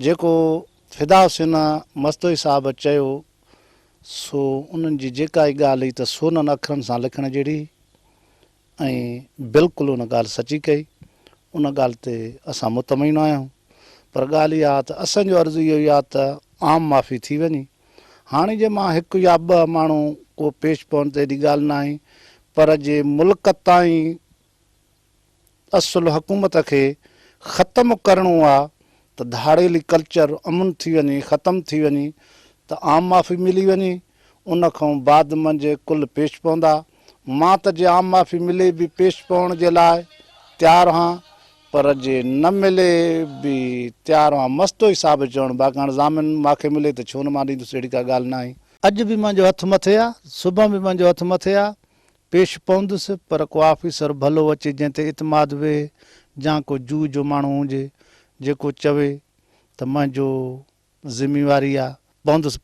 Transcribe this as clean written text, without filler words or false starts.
जेको फिदा हुसैन मस्तोई साहब चयो सो उन्हनि जी जेका ई ॻाल्हि हुई त सोननि अखरनि सां लिखण जहिड़ी ऐं बिल्कुलु उन ॻाल्हि सची कई। उन ॻाल्हि ते असां मुतमइन आहियूं। पर ॻाल्हि इहा त असांजो अर्ज़ु इहो ई आहे त आम माफ़ी थी वञे। हाणे जे मां हिकु या ॿ माण्हू को पेश पवनि त एॾी ॻाल्हि न आहे, पर जे मुल्क ताईं असुलु हुकूमत खे ख़तमु करिणो आहे त धाड़ेली कल्चर अमुन थी वञे, ख़तमु थी वञे त आम माफ़ी मिली वञे। उन खां बाद मंझि कुल पेश पवंदा। मां त जे आम माफ़ी मिले बि पेश पवण जे लाइ तयारु आहियां, पर जे न मिले बि तयारु आहियां। मस्तोई साहिबु चवणु बाक़ी हाणे ज़ामिन मूंखे मिले त छो न मां ॾींदुसि, अहिड़ी का ॻाल्हि न आहे। अॼु बि मुंहिंजो हथु मथे आहे, सुबुह बि मुंहिंजो हथु मथे आहे, पेश पवंदुसि। पर को ऑफिसर भलो अचे जंहिं ते इतमाद वेहे, या को जूह जो माण्हू हुजे जेको चवे त मुंहिंजो ज़िमेवारी आहे, पवंदुसि।